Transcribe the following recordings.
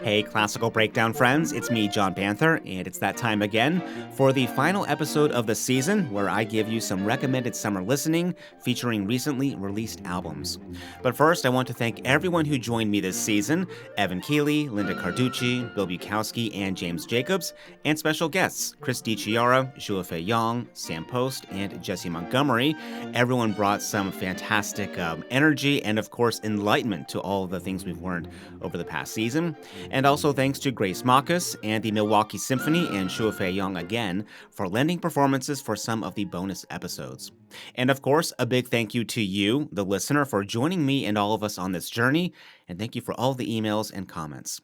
Hey, Classical Breakdown friends, it's me, John Banther, and it's that time again for the final episode of the season where I give you some recommended summer listening featuring recently released albums. But first, I want to thank everyone who joined me this season: Evan Keeley, Linda Carducci, Bill Bukowski, and James Jacobs, and special guests Chris DiChiara, Zhuofei Yang, Sam Post, and Jesse Montgomery. Everyone brought some fantastic energy and, of course, enlightenment to all of the things we've learned over the past season. And also thanks to Grace Marcus and the Milwaukee Symphony and Zhuofei Yang again for lending performances for some of the bonus episodes. And of course, a big thank you to you, the listener, for joining me and all of us on this journey. And thank you for all the emails and comments.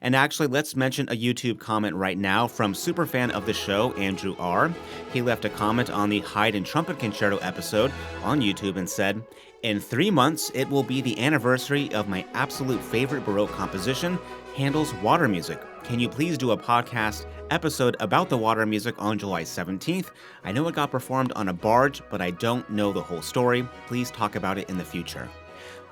And actually, let's mention a YouTube comment right now from superfan of the show, Andrew R. He left a comment on the Haydn Trumpet Concerto episode on YouTube and said, "In 3 months, it will be the anniversary of my absolute favorite Baroque composition, Handel's Water Music. Can you please do a podcast episode about the water music on July 17th? I know it got performed on a barge, but I don't know the whole story. Please talk about it in the future."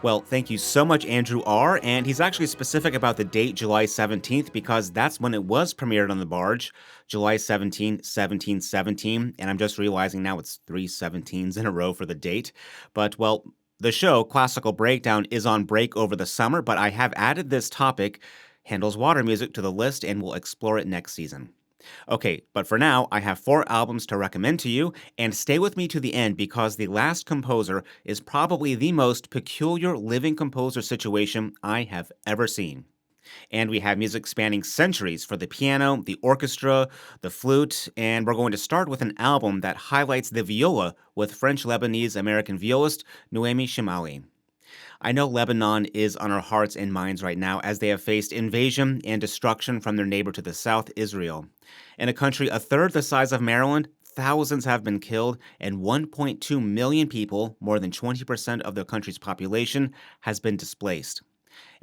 Well, thank you so much, Andrew R., and he's actually specific about the date, July 17th, because that's when it was premiered on the barge, July 17, 1717, and I'm just realizing now it's 3 17s in a row for the date. But, well, the show, Classical Breakdown, is on break over the summer, but I have added this topic, Handel's Water Music, to the list, and we'll explore it next season. Okay, but for now, I have 4 albums to recommend to you, and stay with me to the end because The Last Composer is probably the most peculiar living composer situation I have ever seen. And we have music spanning centuries for the piano, the orchestra, the flute, and we're going to start with an album that highlights the viola with French-Lebanese-American violist Noémie Chemaly. I know Lebanon is on our hearts and minds right now as they have faced invasion and destruction from their neighbor to the south, Israel. In a country a third the size of Maryland, thousands have been killed, and 1.2 million people, more than 20% of the country's population, has been displaced.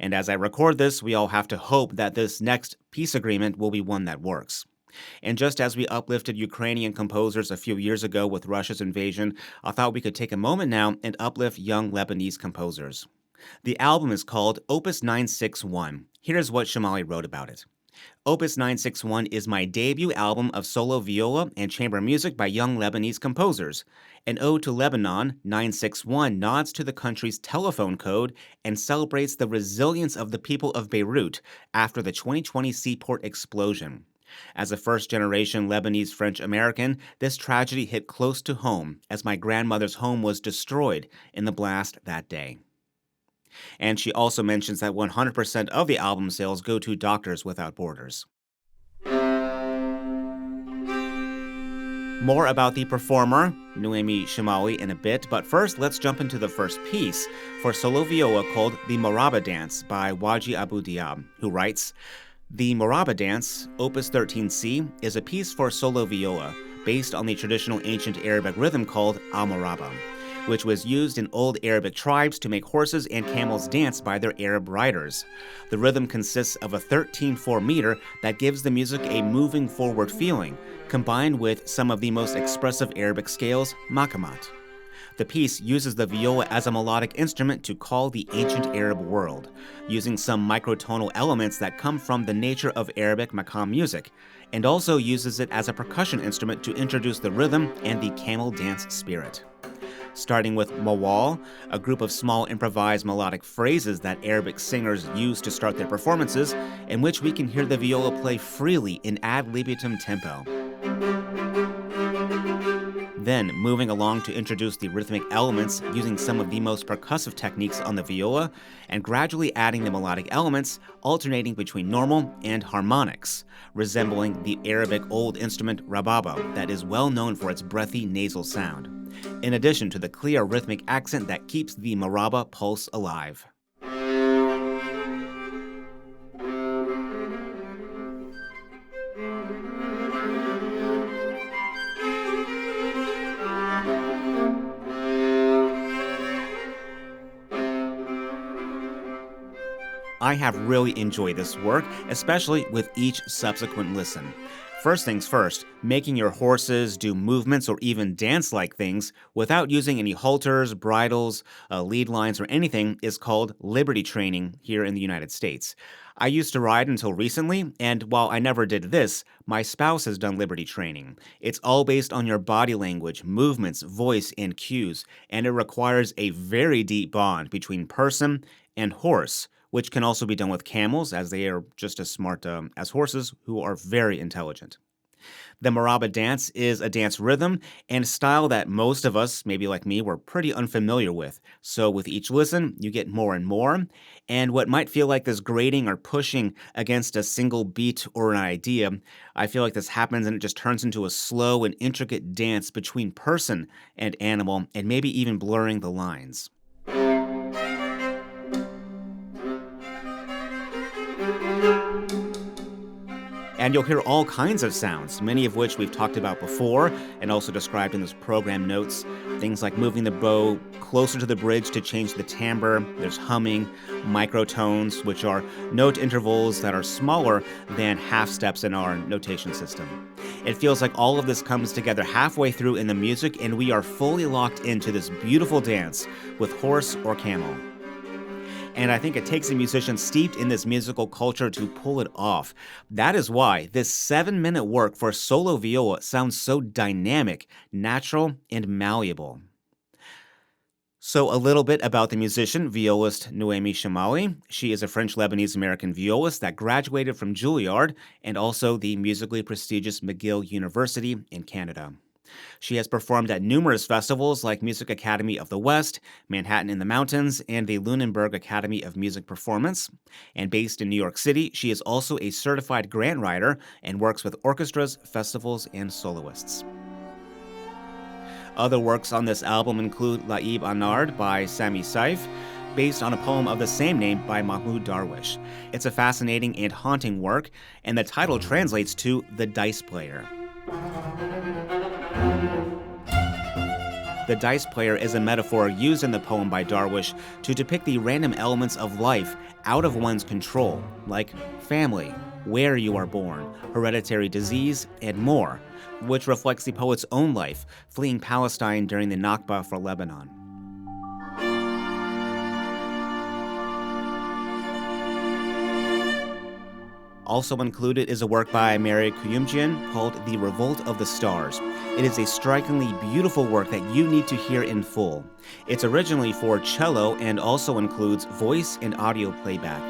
And as I record this, we all have to hope that this next peace agreement will be one that works. And just as we uplifted Ukrainian composers a few years ago with Russia's invasion, I thought we could take a moment now and uplift young Lebanese composers. The album is called Opus 961. Here's what Chemaly wrote about it. Opus 961 is my debut album of solo viola and chamber music by young Lebanese composers. An ode to Lebanon, 961 nods to the country's telephone code and celebrates the resilience of the people of Beirut after the 2020 seaport explosion. As a first-generation Lebanese French-American, this tragedy hit close to home as my grandmother's home was destroyed in the blast that day. And she also mentions that 100% of the album sales go to Doctors Without Borders. More about the performer, Noémie Chemaly, in a bit, but first let's jump into the first piece for solo viola called The Moraba Dance by Waji Abu Diab, who writes, "The Moraba Dance, Opus 13C, is a piece for solo viola based on the traditional ancient Arabic rhythm called al-Moraba, which was used in old Arabic tribes to make horses and camels dance by their Arab riders. The rhythm consists of a 13/4 meter that gives the music a moving forward feeling, combined with some of the most expressive Arabic scales, maqamat. The piece uses the viola as a melodic instrument to call the ancient Arab world, using some microtonal elements that come from the nature of Arabic maqam music, and also uses it as a percussion instrument to introduce the rhythm and the camel dance spirit. Starting with mawal, a group of small improvised melodic phrases that Arabic singers use to start their performances, in which we can hear the viola play freely in ad libitum tempo. Then, moving along to introduce the rhythmic elements using some of the most percussive techniques on the viola, and gradually adding the melodic elements, alternating between normal and harmonics, resembling the Arabic old instrument rababa that is well known for its breathy nasal sound, in addition to the clear rhythmic accent that keeps the moraba pulse alive. I have really enjoyed this work, especially with each subsequent listen. First things first, making your horses do movements or even dance like things without using any halters, bridles, lead lines, or anything is called liberty training here in the United States. I used to ride until recently, and while I never did this, my spouse has done liberty training. It's all based on your body language, movements, voice, and cues, and it requires a very deep bond between person and horse, which can also be done with camels, as they are just as smart as horses, who are very intelligent. The Maraba dance is a dance rhythm and style that most of us, maybe like me, were pretty unfamiliar with. So with each listen, you get more and more. And what might feel like this grating or pushing against a single beat or an idea, I feel like this happens and it just turns into a slow and intricate dance between person and animal, and maybe even blurring the lines. And you'll hear all kinds of sounds, many of which we've talked about before and also described in those program notes. Things like moving the bow closer to the bridge to change the timbre. There's humming, microtones, which are note intervals that are smaller than half steps in our notation system. It feels like all of this comes together halfway through in the music, and we are fully locked into this beautiful dance with horse or camel. And I think it takes a musician steeped in this musical culture to pull it off. That is why this 7-minute work for solo viola sounds so dynamic, natural, and malleable. So a little bit about the musician, violist Noémie Chamaly. She is a French-Lebanese-American violist that graduated from Juilliard and also the musically prestigious McGill University in Canada. She has performed at numerous festivals like Music Academy of the West, Manhattan in the Mountains, and the Lunenburg Academy of Music Performance. And based in New York City, she is also a certified grant writer and works with orchestras, festivals, and soloists. Other works on this album include Laib Anard by Sami Saif, based on a poem of the same name by Mahmoud Darwish. It's a fascinating and haunting work, and the title translates to The Dice Player. The dice player is a metaphor used in the poem by Darwish to depict the random elements of life out of one's control, like family, where you are born, hereditary disease, and more, which reflects the poet's own life, fleeing Palestine during the Nakba for Lebanon. Also included is a work by Mary Kuyumjian called The Revolt of the Stars. It is a strikingly beautiful work that you need to hear in full. It's originally for cello and also includes voice and audio playback.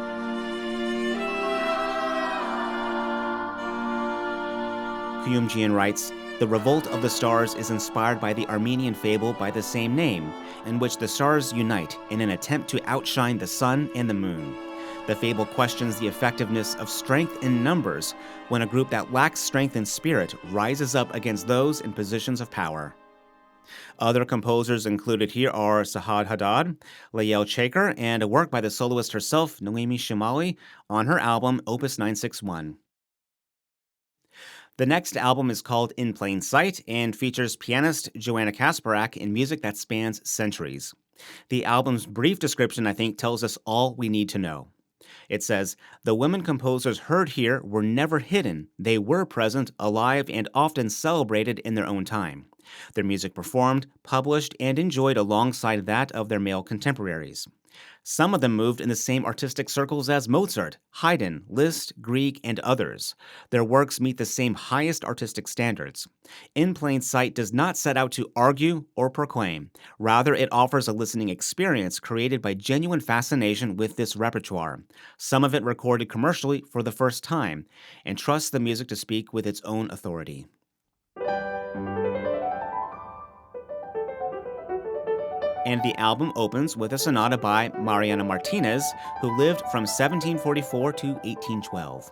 Kuyumjian writes, "The Revolt of the Stars is inspired by the Armenian fable by the same name, in which the stars unite in an attempt to outshine the sun and the moon. The fable questions the effectiveness of strength in numbers when a group that lacks strength in spirit rises up against those in positions of power." Other composers included here are Sahad Haddad, Lael Chaker, and a work by the soloist herself, Noémie Chamaly, on her album Opus 961. The next album is called In Plain Sight and features pianist Joanna Kasparak in music that spans centuries. The album's brief description, I think, tells us all we need to know. It says, "The women composers heard here were never hidden. They were present, alive, and often celebrated in their own time. Their music performed, published, and enjoyed alongside that of their male contemporaries. Some of them moved in the same artistic circles as Mozart, Haydn, Liszt, Grieg, and others. Their works meet the same highest artistic standards. In Plain Sight does not set out to argue or proclaim. Rather, it offers a listening experience created by genuine fascination with this repertoire, some of it recorded commercially for the first time, and trusts the music to speak with its own authority." And the album opens with a sonata by Mariana Martinez, who lived from 1744 to 1812.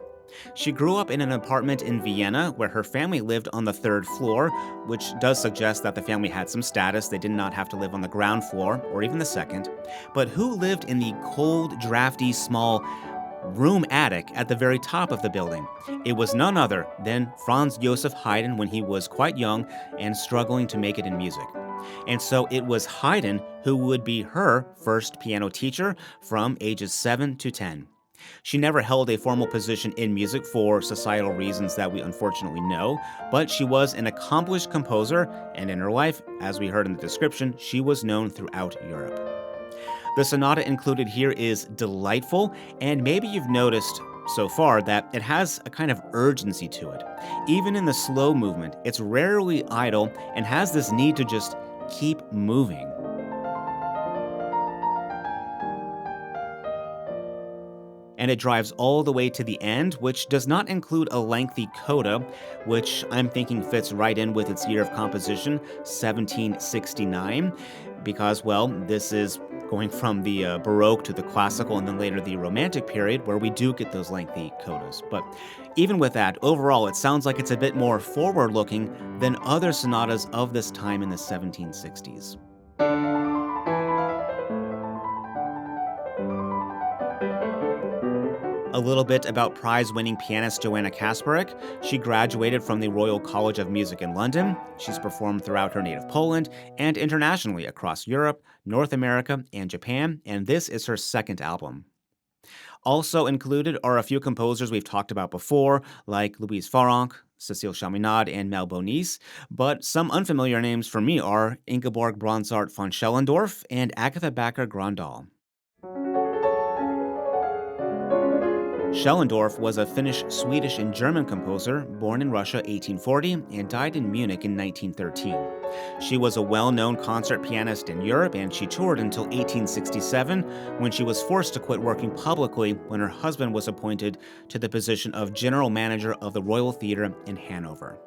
She grew up in an apartment in Vienna where her family lived on the third floor, which does suggest that the family had some status. They did not have to live on the ground floor or even the second. But who lived in the cold, drafty, small room attic at the very top of the building? It was none other than Franz Joseph Haydn when he was quite young and struggling to make it in music. And so it was Haydn who would be her first piano teacher from ages 7 to 10. She never held a formal position in music for societal reasons that we unfortunately know, but she was an accomplished composer, and in her life, as we heard in the description, she was known throughout Europe. The sonata included here is delightful, and maybe you've noticed so far that it has a kind of urgency to it. Even in the slow movement, it's rarely idle and has this need to just keep moving. And it drives all the way to the end, which does not include a lengthy coda, which I'm thinking fits right in with its year of composition, 1769, because, well, this is going from the Baroque to the Classical and then later the Romantic period, where we do get those lengthy codas. But even with that, overall, it sounds like it's a bit more forward looking than other sonatas of this time in the 1760s. A little bit about prize-winning pianist Joanna Kasparek. She graduated from the Royal College of Music in London. She's performed throughout her native Poland and internationally across Europe, North America, and Japan, and this is her second album. Also included are a few composers we've talked about before, like Louise Farrenc, Cécile Chaminade, and Mel Bonis, but some unfamiliar names for me are Ingeborg Bronsart von Schellendorf and Agatha Backer-Gröndal. Schellendorf was a Finnish, Swedish, and German composer born in Russia 1840 and died in Munich in 1913. She was a well-known concert pianist in Europe, and she toured until 1867 when she was forced to quit working publicly when her husband was appointed to the position of general manager of the Royal Theatre in Hanover.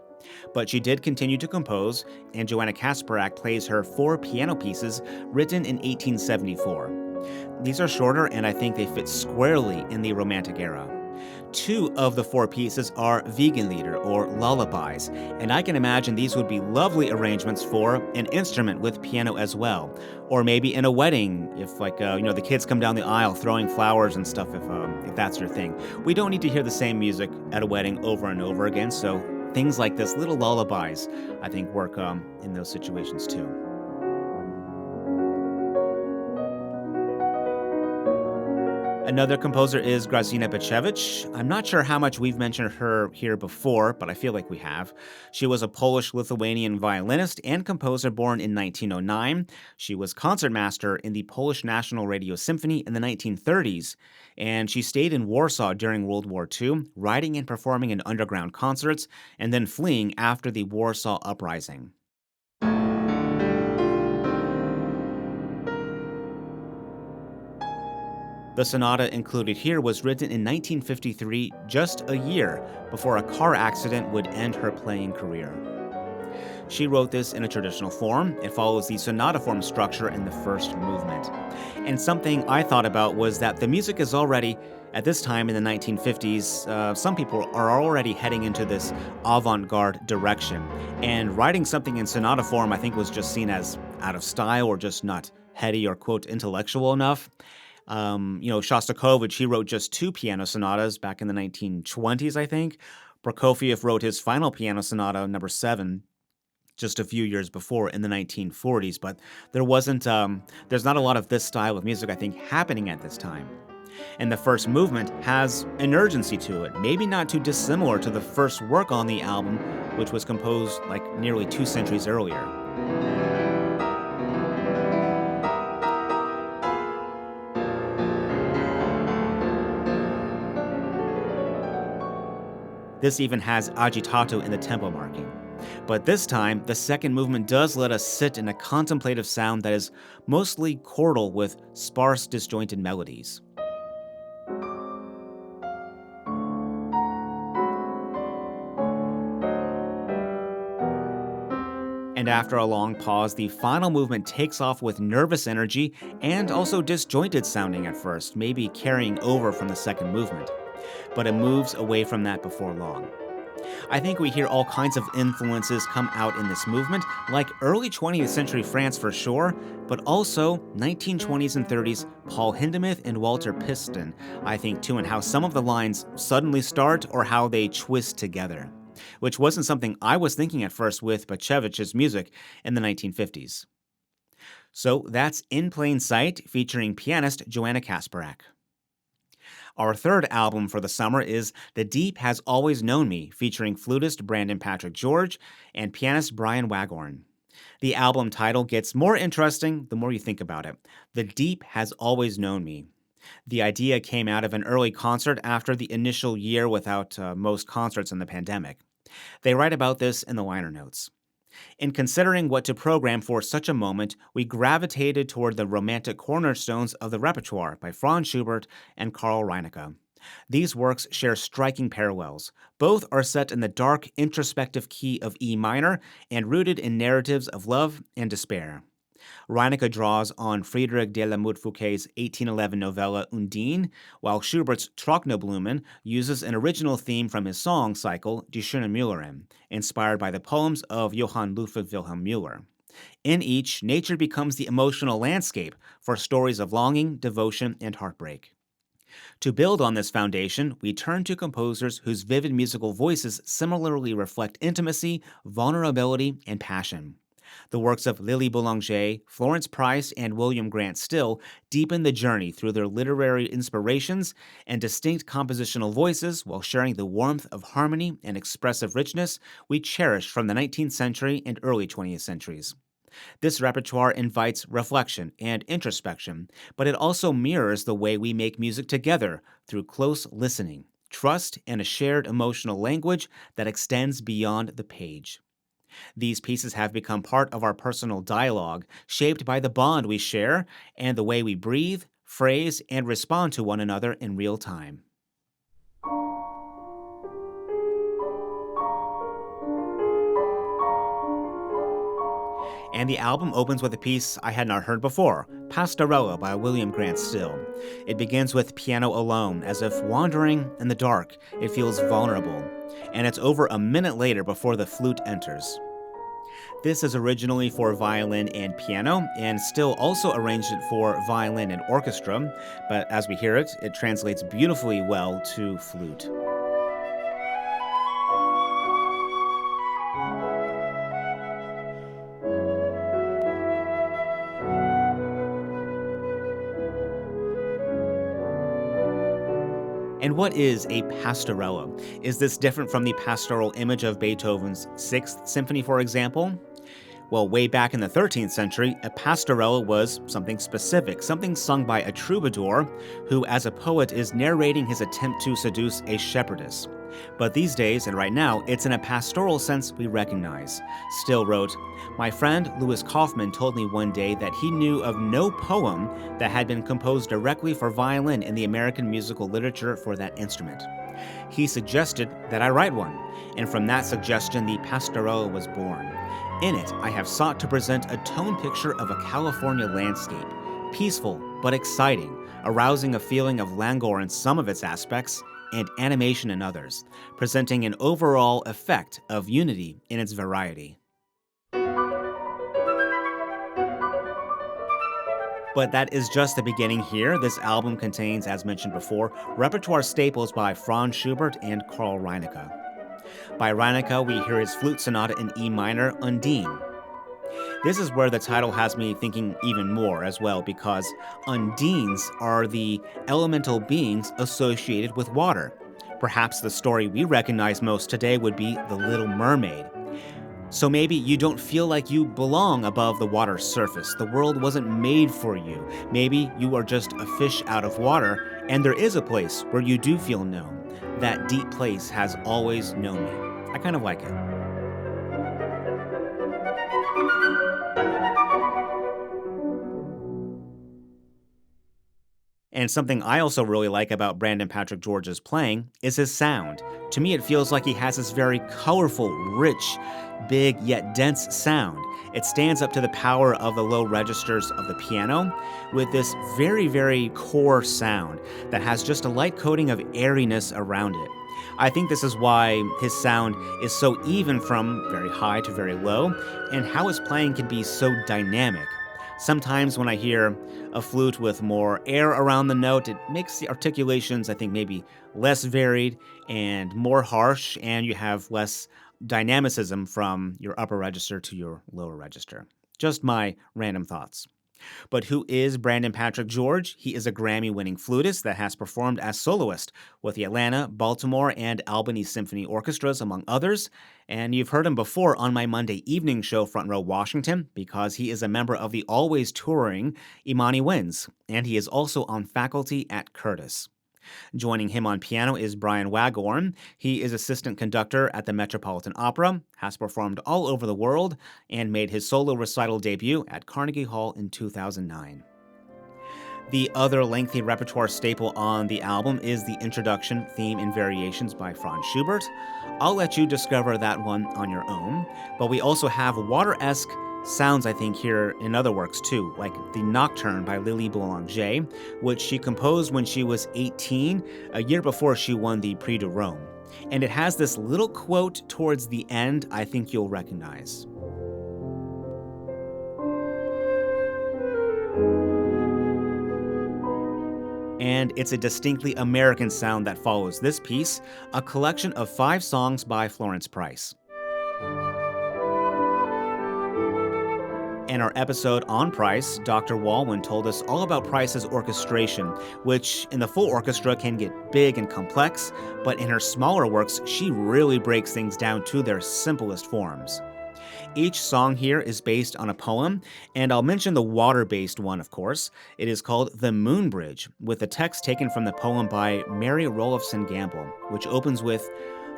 But she did continue to compose, and Joanna Kasparek plays her 4 piano pieces written in 1874. These are shorter, and I think they fit squarely in the Romantic era. 2 of the 4 pieces are Wiegenlieder, or lullabies, and I can imagine these would be lovely arrangements for an instrument with piano as well, or maybe in a wedding, if the kids come down the aisle throwing flowers and stuff, if that's your thing. We don't need to hear the same music at a wedding over and over again, so things like this, little lullabies, I think work in those situations too. Another composer is Grażyna Bacewicz. I'm not sure how much we've mentioned her here before, but I feel like we have. She was a Polish-Lithuanian violinist and composer born in 1909. She was concertmaster in the Polish National Radio Symphony in the 1930s, and she stayed in Warsaw during World War II, writing and performing in underground concerts, and then fleeing after the Warsaw Uprising. The sonata included here was written in 1953, just a year before a car accident would end her playing career. She wrote this in a traditional form. It follows the sonata form structure in the first movement. And something I thought about was that the music is already, at this time in the 1950s, some people are already heading into this avant-garde direction. And writing something in sonata form, I think, was just seen as out of style or just not heady or, quote, intellectual enough. Shostakovich, he wrote just 2 piano sonatas back in the 1920s, I think. Prokofiev wrote his final piano sonata, number 7, just a few years before in the 1940s, but there's not a lot of this style of music, I think, happening at this time. And the first movement has an urgency to it, maybe not too dissimilar to the first work on the album, which was composed like nearly 2 centuries earlier. This even has agitato in the tempo marking. But this time, the second movement does let us sit in a contemplative sound that is mostly chordal with sparse, disjointed melodies. And after a long pause, the final movement takes off with nervous energy and also disjointed sounding at first, maybe carrying over from the second movement. But it moves away from that before long. I think we hear all kinds of influences come out in this movement, like early 20th century France for sure, but also 1920s and 30s Paul Hindemith and Walter Piston, I think too, and how some of the lines suddenly start or how they twist together, which wasn't something I was thinking at first with Bacevich's music in the 1950s. So that's In Plain Sight, featuring pianist Joanna Kasparek. Our third album for the summer is The Deep Has Always Known Me, featuring flutist Brandon Patrick George and pianist Brian Wagorn. The album title gets more interesting the more you think about it. The Deep Has Always Known Me. The idea came out of an early concert after the initial year without most concerts in the pandemic. They write about this in the liner notes. In considering what to program for such a moment, we gravitated toward the romantic cornerstones of the repertoire by Franz Schubert and Karl Reinecke. These works share striking parallels. Both are set in the dark, introspective key of E minor and rooted in narratives of love and despair. Reinecke draws on Friedrich de la Montfouquet's 1811 novella Undine, while Schubert's Trockneblumen uses an original theme from his song cycle Die schöne Müllerin, inspired by the poems of Johann Ludwig Wilhelm Müller. In each, nature becomes the emotional landscape for stories of longing, devotion, and heartbreak. To build on this foundation, we turn to composers whose vivid musical voices similarly reflect intimacy, vulnerability, and passion. The works of Lily Boulanger, Florence Price, and William Grant Still deepen the journey through their literary inspirations and distinct compositional voices while sharing the warmth of harmony and expressive richness we cherish from the 19th century and early 20th centuries. This repertoire invites reflection and introspection, but it also mirrors the way we make music together through close listening, trust, and a shared emotional language that extends beyond the page. These pieces have become part of our personal dialogue, shaped by the bond we share and the way we breathe, phrase, and respond to one another in real time. And the album opens with a piece I had not heard before, Pastorella by William Grant Still. It begins with piano alone, as if wandering in the dark. It feels vulnerable, and it's over a minute later before the flute enters. This is originally for violin and piano, and Still also arranged it for violin and orchestra, but as we hear it, it translates beautifully well to flute. And what is a pastorella? Is this different from the pastoral image of Beethoven's Sixth Symphony, for example? Well, way back in the 13th century, a pastorella was something specific, something sung by a troubadour who, as a poet, is narrating his attempt to seduce a shepherdess. But these days, and right now, it's in a pastoral sense we recognize. Still wrote, "My friend Louis Kaufman told me one day that he knew of no poem that had been composed directly for violin in the American musical literature for that instrument. He suggested that I write one, and from that suggestion the pastorella was born. In it, I have sought to present a tone picture of a California landscape, peaceful but exciting, arousing a feeling of languor in some of its aspects and animation in others, presenting an overall effect of unity in its variety." But that is just the beginning here. This album contains, as mentioned before, repertoire staples by Franz Schubert and Karl Reinecke. By Reinecke, we hear his flute sonata in E minor, Undine. This is where the title has me thinking even more as well, because undines are the elemental beings associated with water. Perhaps the story we recognize most today would be The Little Mermaid. So maybe you don't feel like you belong above the water's surface. The world wasn't made for you. Maybe you are just a fish out of water, and there is a place where you do feel known. That deep place has always known me. I kind of like it. And something I also really like about Brandon Patrick George's playing is his sound. To me, it feels like he has this very colorful, rich, big yet dense sound. It stands up to the power of the low registers of the piano with this very, very core sound that has just a light coating of airiness around it. I think this is why his sound is so even from very high to very low, and how his playing can be so dynamic. Sometimes when I hear a flute with more air around the note, it makes the articulations, I think, maybe less varied and more harsh, and you have less dynamicism from your upper register to your lower register. Just my random thoughts. But who is Brandon Patrick George? He is a Grammy-winning flutist that has performed as soloist with the Atlanta, Baltimore, and Albany Symphony Orchestras, among others. And you've heard him before on my Monday evening show, Front Row Washington, because he is a member of the always touring Imani Winds, and he is also on faculty at Curtis. Joining him on piano is Brian Wagorn. He is assistant conductor at the Metropolitan Opera, has performed all over the world, and made his solo recital debut at Carnegie Hall in 2009. The other lengthy repertoire staple on the album is the introduction, theme, and variations by Franz Schubert. I'll let you discover that one on your own, but we also have water-esque sounds, I think, here in other works too, like the Nocturne by Lily Boulanger, which she composed when she was 18, a year before she won the Prix de Rome. And it has this little quote towards the end I think you'll recognize. And it's a distinctly American sound that follows this piece, a collection of 5 songs by Florence Price. In our episode on Price, Dr. Walwyn told us all about Price's orchestration, which in the full orchestra can get big and complex, but in her smaller works, she really breaks things down to their simplest forms. Each song here is based on a poem, and I'll mention the water-based one, of course. It is called The Moon Bridge, with the text taken from the poem by Mary Rolifson Gamble, which opens with,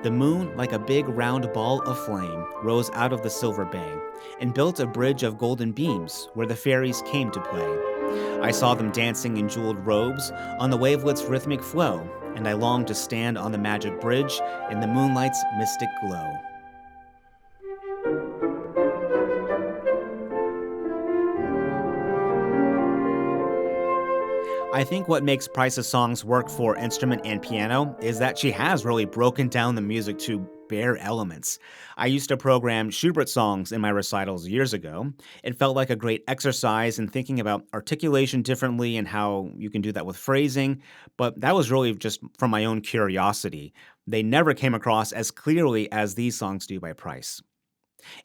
"The moon, like a big round ball of flame, rose out of the silver bay, and built a bridge of golden beams where the fairies came to play. I saw them dancing in jeweled robes on the wavelet's rhythmic flow, and I longed to stand on the magic bridge in the moonlight's mystic glow." I think what makes Price's songs work for instrument and piano is that she has really broken down the music to bare elements. I used to program Schubert songs in my recitals years ago. It felt like a great exercise in thinking about articulation differently and how you can do that with phrasing, but that was really just from my own curiosity. They never came across as clearly as these songs do by Price.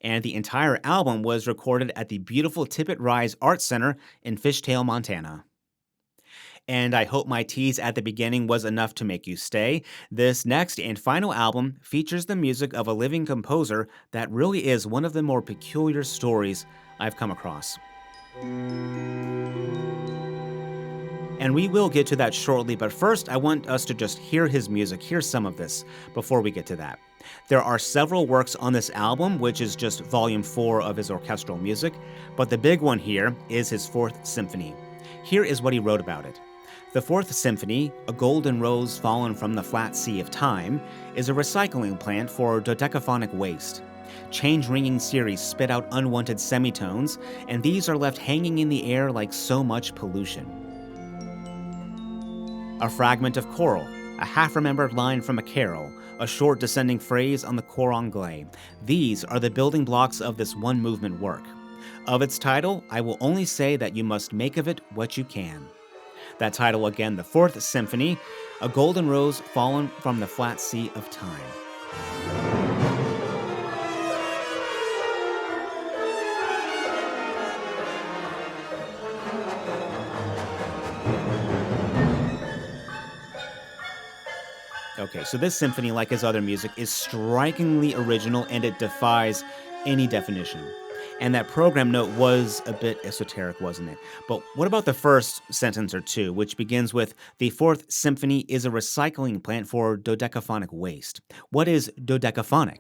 And the entire album was recorded at the beautiful Tippett Rise Art Center in Fishtail, Montana. And I hope my tease at the beginning was enough to make you stay. This next and final album features the music of a living composer that really is one of the more peculiar stories I've come across. And we will get to that shortly, but first I want us to just hear his music, hear some of this, before we get to that. There are several works on this album, which is just volume 4 of his orchestral music, but the big one here is his 4th Symphony. Here is what he wrote about it. The 4th Symphony, a golden rose fallen from the flat sea of time, is a recycling plant for dodecaphonic waste. Change-ringing series spit out unwanted semitones, and these are left hanging in the air like so much pollution. A fragment of choral, a half-remembered line from a carol, a short descending phrase on the cor anglais. These are the building blocks of this one-movement work. Of its title, I will only say that you must make of it what you can. That title again, the 4th Symphony, a golden rose fallen from the flat sea of time. Okay, so this symphony, like his other music, is strikingly original and it defies any definition. And that program note was a bit esoteric, wasn't it? But what about the first sentence or two, which begins with, "The 4th Symphony is a recycling plant for dodecaphonic waste." What is dodecaphonic?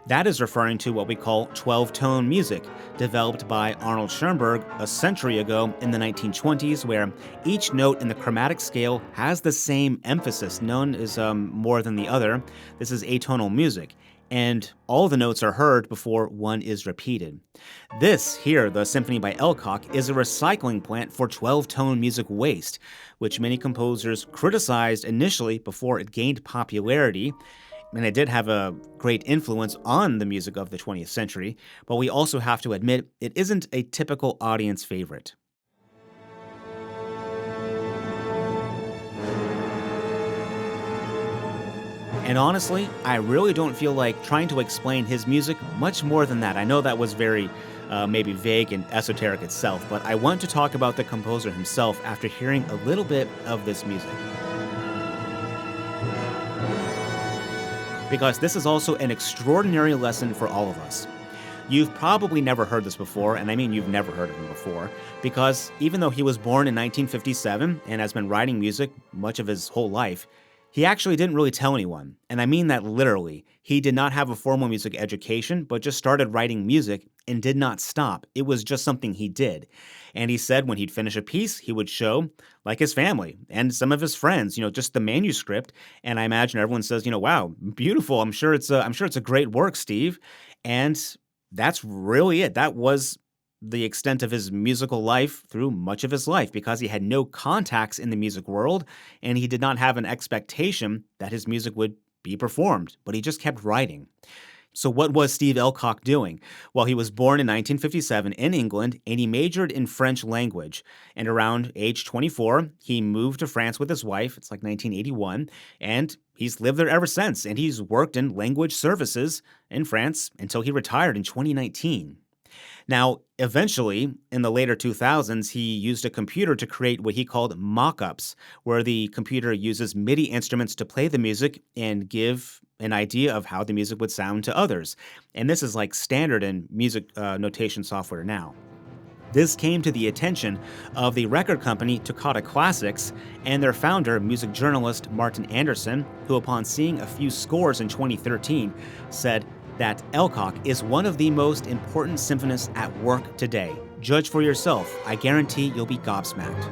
That is referring to what we call 12-tone music, developed by Arnold Schoenberg a century ago in the 1920s, where each note in the chromatic scale has the same emphasis. None is more than the other. This is atonal music. And all the notes are heard before one is repeated. This here, the Symphony by Elcock, is a recycling plant for 12-tone music waste, which many composers criticized initially before it gained popularity, and it did have a great influence on the music of the 20th century, but we also have to admit it isn't a typical audience favorite. And honestly, I really don't feel like trying to explain his music much more than that. I know that was very maybe vague and esoteric itself, but I want to talk about the composer himself after hearing a little bit of this music. Because this is also an extraordinary lesson for all of us. You've probably never heard this before, and I mean you've never heard of him before, because even though he was born in 1957 and has been writing music much of his whole life, he actually didn't really tell anyone, and I mean that literally. He did not have a formal music education, but just started writing music and did not stop. It was just something he did. And he said when he'd finish a piece, he would show, like, his family and some of his friends, just the manuscript. And I imagine everyone says, wow, beautiful. I'm sure it's a great work, Steve. And that's really it. That was the extent of his musical life through much of his life, because he had no contacts in the music world and he did not have an expectation that his music would be performed, but he just kept writing. So what was Steve Alcock doing? Well, he was born in 1957 in England, and he majored in French language. And around age 24, he moved to France with his wife. It's like 1981, and he's lived there ever since. And he's worked in language services in France until he retired in 2019. Now, eventually, in the later 2000s, he used a computer to create what he called mock-ups, where the computer uses MIDI instruments to play the music and give an idea of how the music would sound to others. And this is like standard in music notation software now. This came to the attention of the record company Toccata Classics and their founder, music journalist Martin Anderson, who upon seeing a few scores in 2013 said that Alcock is one of the most important symphonists at work today. Judge for yourself. I guarantee you'll be gobsmacked.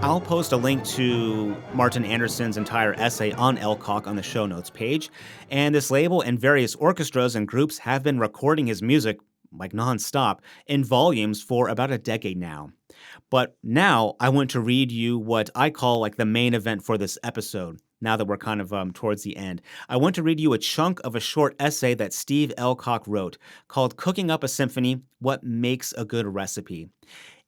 I'll post a link to Martin Anderson's entire essay on Alcock on the show notes page, and this label and various orchestras and groups have been recording his music like nonstop in volumes for about a decade now. But now I want to read you what I call like the main event for this episode. Now that we're kind of towards the end, I want to read you a chunk of a short essay that Steve Alcock wrote called Cooking Up a Symphony: What Makes a Good Recipe.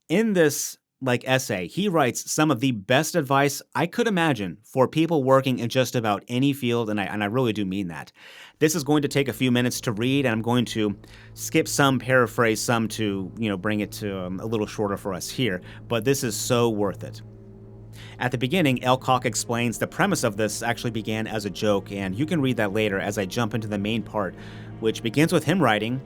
In this essay, he writes some of the best advice I could imagine for people working in just about any field, and I really do mean that. This is going to take a few minutes to read, and I'm going to skip some, paraphrase some to, bring it to a little shorter for us here, but this is so worth it. At the beginning, Alcock explains the premise of this actually began as a joke, and you can read that later as I jump into the main part, which begins with him writing,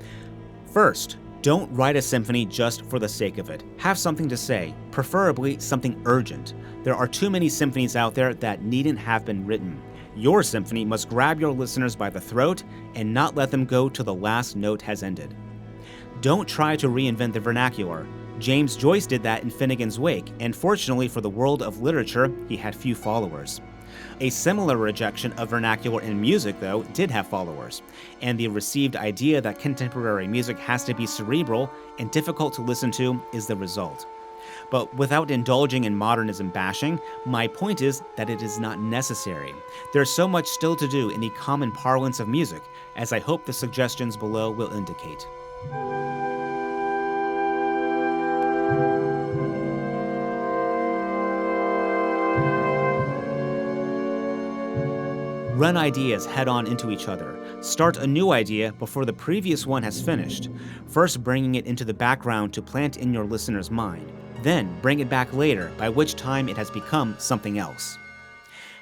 "First, don't write a symphony just for the sake of it. Have something to say, preferably something urgent. There are too many symphonies out there that needn't have been written. Your symphony must grab your listeners by the throat and not let them go till the last note has ended. Don't try to reinvent the vernacular. James Joyce did that in Finnegan's Wake, and fortunately for the world of literature, he had few followers. A similar rejection of vernacular in music, though, did have followers, and the received idea that contemporary music has to be cerebral and difficult to listen to is the result. But without indulging in modernism bashing, my point is that it is not necessary. There's so much still to do in the common parlance of music, as I hope the suggestions below will indicate." Run ideas head-on into each other. Start a new idea before the previous one has finished, first bringing it into the background to plant in your listener's mind. Then bring it back later, by which time it has become something else.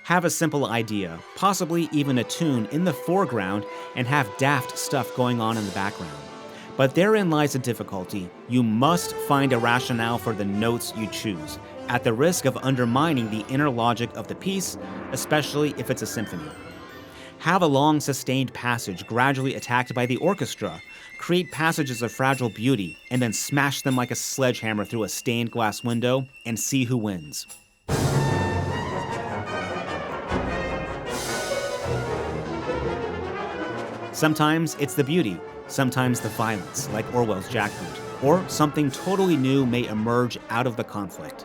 Have a simple idea, possibly even a tune, in the foreground and have daft stuff going on in the background. But therein lies the difficulty. You must find a rationale for the notes you choose, at the risk of undermining the inner logic of the piece, especially if it's a symphony. Have a long, sustained passage gradually attacked by the orchestra. Create passages of fragile beauty, and then smash them like a sledgehammer through a stained glass window, and see who wins. Sometimes it's the beauty, sometimes the violence, like Orwell's Jackboot, or something totally new may emerge out of the conflict.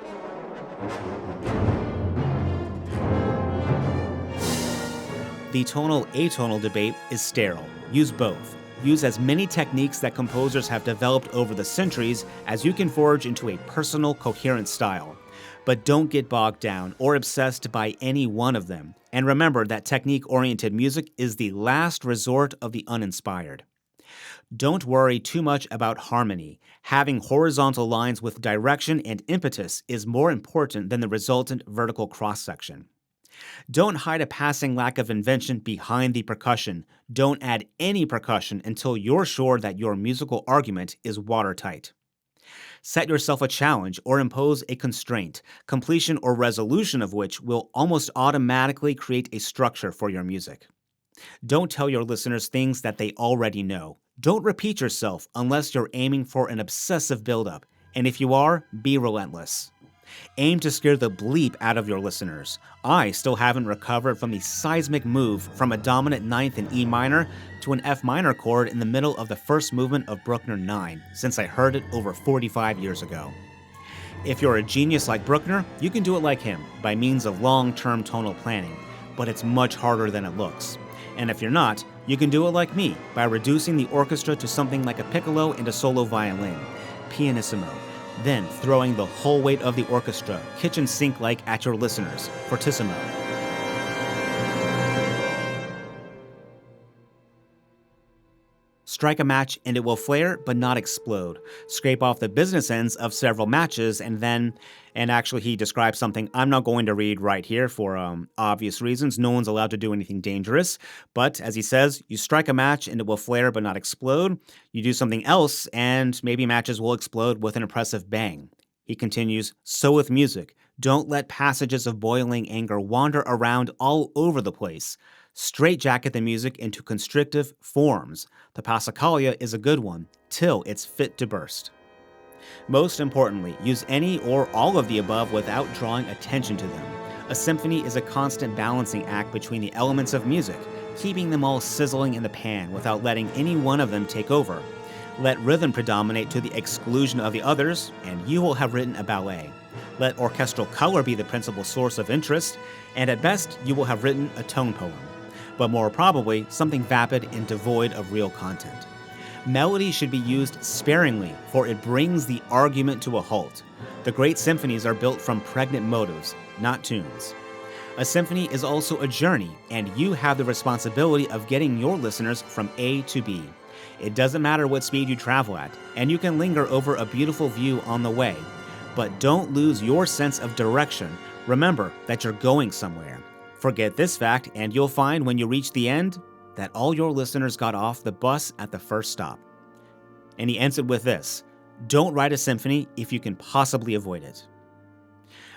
The tonal-atonal debate is sterile. Use both. Use as many techniques that composers have developed over the centuries as you can forge into a personal, coherent style. But don't get bogged down or obsessed by any one of them. And remember that technique-oriented music is the last resort of the uninspired. Don't worry too much about harmony. Having horizontal lines with direction and impetus is more important than the resultant vertical cross-section. Don't hide a passing lack of invention behind the percussion. Don't add any percussion until you're sure that your musical argument is watertight. Set yourself a challenge or impose a constraint, completion or resolution of which will almost automatically create a structure for your music. Don't tell your listeners things that they already know. Don't repeat yourself unless you're aiming for an obsessive buildup, and if you are, be relentless. Aim to scare the bleep out of your listeners. I still haven't recovered from the seismic move from a dominant ninth in E minor to an F minor chord in the middle of the first movement of Bruckner 9 since I heard it over 45 years ago. If you're a genius like Bruckner, you can do it like him by means of long-term tonal planning, but it's much harder than it looks. And if you're not, you can do it like me by reducing the orchestra to something like a piccolo and a solo violin, pianissimo, then throwing the whole weight of the orchestra, kitchen sink-like, at your listeners, fortissimo. Strike a match and it will flare but not explode. Scrape off the business ends of several matches and actually he describes something I'm not going to read right here for obvious reasons. No one's allowed to do anything dangerous. But as he says, you strike a match and it will flare but not explode. You do something else and maybe matches will explode with an impressive bang. He continues, so with music, don't let passages of boiling anger wander around all over the place. Straitjacket the music into constrictive forms. The Passacaglia is a good one, till it's fit to burst. Most importantly, use any or all of the above without drawing attention to them. A symphony is a constant balancing act between the elements of music, keeping them all sizzling in the pan without letting any one of them take over. Let rhythm predominate to the exclusion of the others, and you will have written a ballet. Let orchestral color be the principal source of interest, and at best, you will have written a tone poem. But more probably, something vapid and devoid of real content. Melody should be used sparingly, for it brings the argument to a halt. The great symphonies are built from pregnant motives, not tunes. A symphony is also a journey, and you have the responsibility of getting your listeners from A to B. It doesn't matter what speed you travel at, and you can linger over a beautiful view on the way. But don't lose your sense of direction. Remember that you're going somewhere. Forget this fact, and you'll find when you reach the end that all your listeners got off the bus at the first stop. And he ends it with this: don't write a symphony if you can possibly avoid it.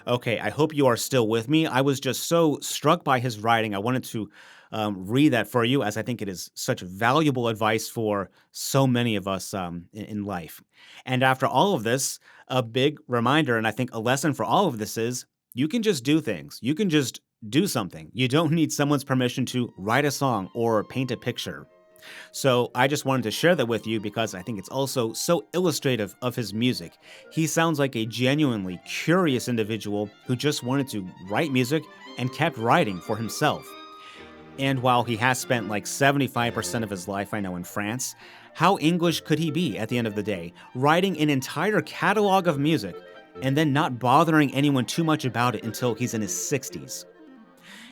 Okay, I hope you are still with me. I was just so struck by his writing. I wanted to read that for you, as I think it is such valuable advice for so many of us in life. And after all of this, a big reminder, and I think a lesson for all of this is, you can just do things. You can just do something. You don't need someone's permission to write a song or paint a picture. So I just wanted to share that with you because I think it's also so illustrative of his music. He sounds like a genuinely curious individual who just wanted to write music and kept writing for himself. And while he has spent like 75% of his life, I know, in France, how English could he be at the end of the day, writing an entire catalog of music and then not bothering anyone too much about it until he's in his 60s?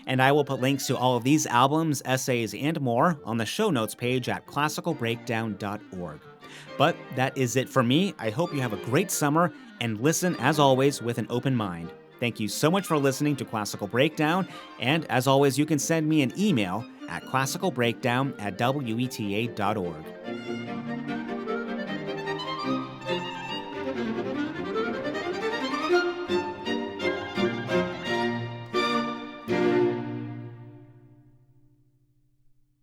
And I will put links to all of these albums, essays, and more on the show notes page at classicalbreakdown.org. But that is it for me. I hope you have a great summer and listen, as always, with an open mind. Thank you so much for listening to Classical Breakdown, and as always, you can send me an email at classicalbreakdown@weta.org.